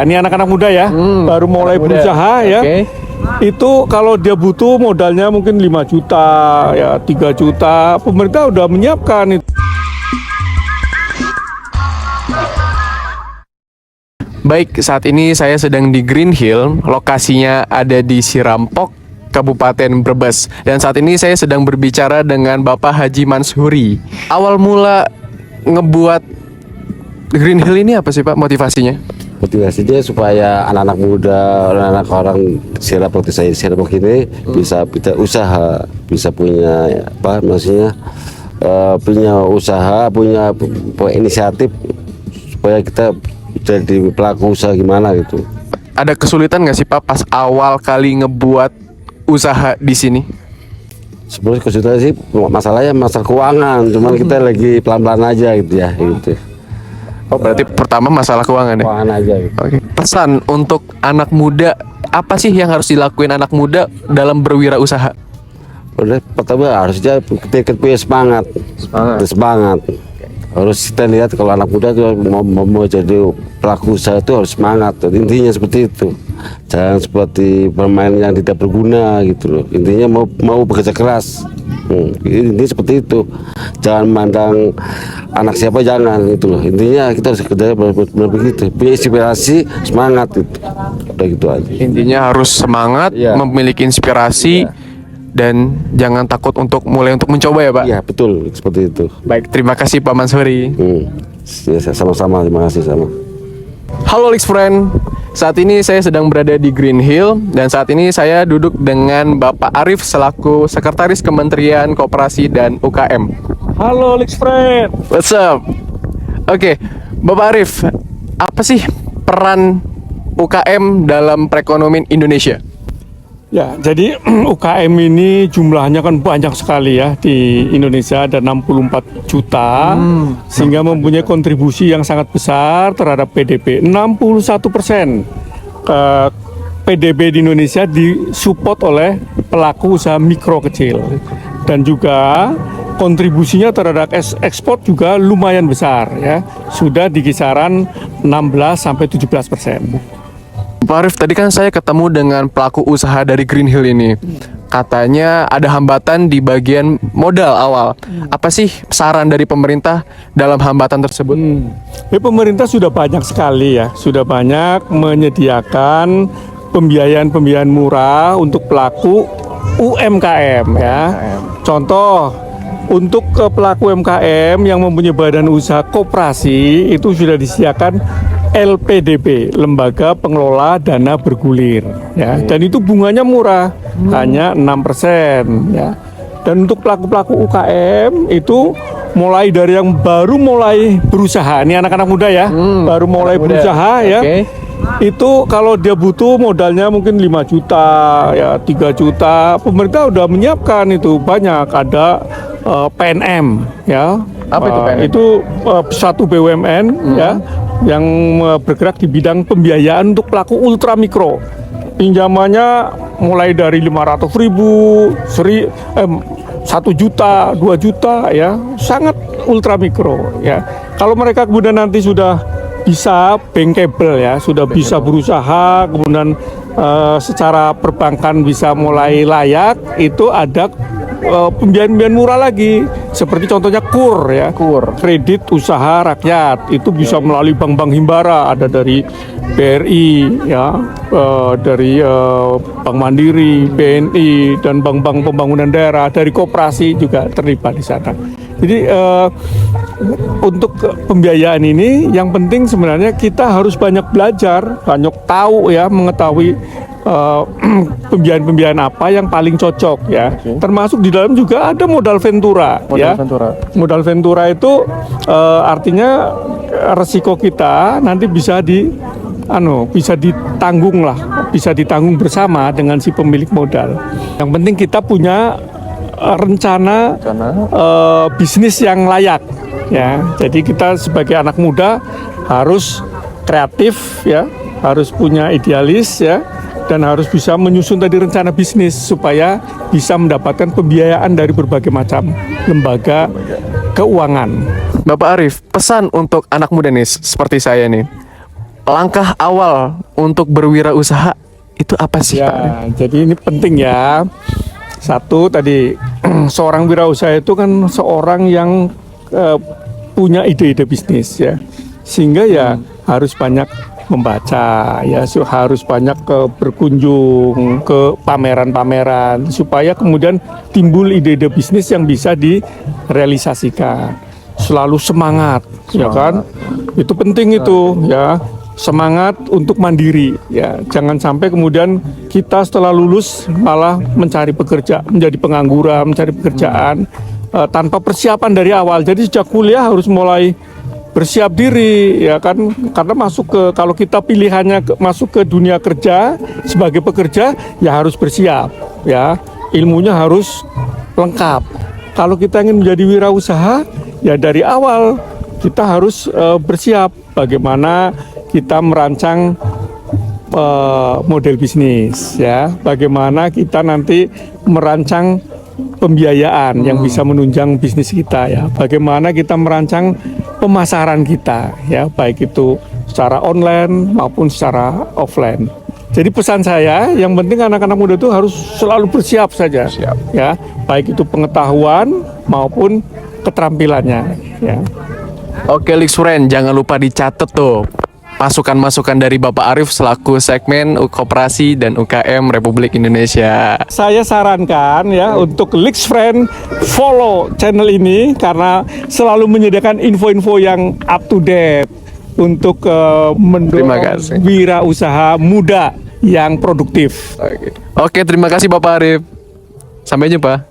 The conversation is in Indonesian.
Ini anak-anak muda ya, baru mulai berusaha ya. Itu kalau dia butuh modalnya mungkin 5 juta, ya 3 juta. Pemerintah udah menyiapkan itu. Baik, saat ini saya sedang di Green Hill, lokasinya ada di Sirampok, Kabupaten Brebes. Dan saat ini saya sedang berbicara dengan Bapak Haji Manshuri. Awal mula ngebuat Green Hill ini apa sih Pak motivasinya? Motivasinya supaya anak-anak muda, anak-anak orang Sirampok ini bisa usaha, bisa punya apa maksudnya punya usaha, punya inisiatif supaya kita jadi pelaku usaha gimana gitu. Ada kesulitan nggak sih Pak pas awal kali ngebuat usaha di sini? Sebenarnya kesulitan sih masalahnya masalah keuangan, cuman kita lagi pelan-pelan aja gitu ya gitu. Oh berarti pertama masalah keuangan ya? Keuangan aja gitu. Oke. Pesan untuk anak muda, apa sih yang harus dilakuin anak muda dalam berwirausaha? Udah pertama harusnya kita punya semangat. Harus kita lihat kalau anak muda tuh mau jadi pelaku usaha itu harus semangat. Intinya seperti itu. Jangan seperti bermain yang tidak berguna gitu loh. Intinya mau bekerja keras. Ini seperti itu. Jangan mandang anak siapa, jangan gitu loh. Intinya kita harus kerja begitu. Punya inspirasi, semangat itu. Udah gitu aja. Intinya harus semangat, memiliki inspirasi, dan jangan takut untuk mulai untuk mencoba ya Pak? Iya betul, seperti itu. Baik, terima kasih Pak Manshuri. Ya, sama-sama, terima kasih sama. Halo Lex Friend, saat ini saya sedang berada di Green Hill dan saat ini saya duduk dengan Bapak Arif selaku Sekretaris Kementerian Koperasi dan UKM. Halo Lex Friend. What's up? Oke, Bapak Arif, apa sih peran UKM dalam perekonomian Indonesia? Ya, jadi UKM ini jumlahnya kan banyak sekali ya di Indonesia, ada 64 juta, sehingga mempunyai kontribusi yang sangat besar terhadap PDB. 61% PDB di Indonesia disupport oleh pelaku usaha mikro kecil, dan juga kontribusinya terhadap ekspor juga lumayan besar ya, sudah di kisaran 16-17%. Pak Arif, tadi kan saya ketemu dengan pelaku usaha dari Green Hill ini. Katanya ada hambatan di bagian modal awal. Apa sih saran dari pemerintah dalam hambatan tersebut? Pemerintah sudah banyak sekali ya, sudah banyak menyediakan pembiayaan murah untuk pelaku UMKM ya. Contoh, untuk pelaku UMKM yang mempunyai badan usaha koperasi itu sudah disediakan LPDP, Lembaga Pengelola Dana Bergulir ya. Dan itu bunganya murah, hanya 6% ya. Dan untuk pelaku-pelaku UKM itu mulai dari yang baru mulai berusaha, ini anak-anak muda ya, baru mulai berusaha ya. Itu kalau dia butuh modalnya mungkin 5 juta ya 3 juta. Pemerintah udah menyiapkan itu banyak, ada PNM ya. Apa itu PNM? Itu satu BUMN ya yang bergerak di bidang pembiayaan untuk pelaku ultra mikro. Pinjamannya mulai dari 500.000, 1 juta, 2 juta ya, sangat ultra mikro ya. Kalau mereka kemudian nanti sudah bisa bankable ya, sudah bisa berusaha, kemudian secara perbankan bisa mulai layak, itu ada pembiayaan murah lagi, seperti contohnya KUR ya, kredit usaha rakyat, itu bisa melalui bank-bank himbara, ada dari BRI ya, dari Bank Mandiri, BNI, dan bank-bank pembangunan daerah, dari koperasi juga terlibat di sana. Jadi untuk pembiayaan ini yang penting sebenarnya kita harus banyak belajar, banyak tahu ya, mengetahui pembiayaan apa yang paling cocok ya. Termasuk di dalam juga ada modal ventura ya. Modal ventura itu artinya resiko kita nanti bisa ditanggung lah, bisa ditanggung bersama dengan si pemilik modal. Yang penting kita punya rencana bisnis yang layak ya. Jadi kita sebagai anak muda harus kreatif ya, harus punya idealis ya, dan harus bisa menyusun tadi rencana bisnis supaya bisa mendapatkan pembiayaan dari berbagai macam lembaga keuangan. Bapak Arif, pesan untuk anak muda nih seperti saya nih, langkah awal untuk berwirausaha itu apa sih, Pak? Ya, jadi ini penting ya. Satu tadi seorang wirausaha itu kan seorang yang punya ide-ide bisnis ya, sehingga ya harus banyak membaca ya, harus banyak berkunjung ke pameran-pameran supaya kemudian timbul ide-ide bisnis yang bisa direalisasikan. Selalu semangat, ya kan? Itu penting itu ya. Semangat untuk mandiri ya, jangan sampai kemudian kita setelah lulus malah mencari pekerja, menjadi pengangguran, mencari pekerjaan tanpa persiapan dari awal. Jadi sejak kuliah harus mulai bersiap diri ya kan, karena kalau kita pilihannya masuk ke dunia kerja sebagai pekerja ya harus bersiap ya, ilmunya harus lengkap. Kalau kita ingin menjadi wirausaha ya dari awal kita harus bersiap bagaimana kita merancang model bisnis ya, bagaimana kita nanti merancang pembiayaan yang bisa menunjang bisnis kita ya, bagaimana kita merancang pemasaran kita ya, baik itu secara online maupun secara offline. Jadi pesan saya, yang penting anak-anak muda itu harus selalu bersiap saja ya, baik itu pengetahuan maupun keterampilannya ya. Oke, Lix Friend, jangan lupa dicatat tuh masukan-masukan dari Bapak Arief selaku segmen Koperasi dan UKM Republik Indonesia. Saya sarankan ya untuk Lix Friend follow channel ini karena selalu menyediakan info-info yang up to date untuk Terima mendorong kasih. wirausaha muda yang produktif. Oke, terima kasih Bapak Arief. Sampai jumpa.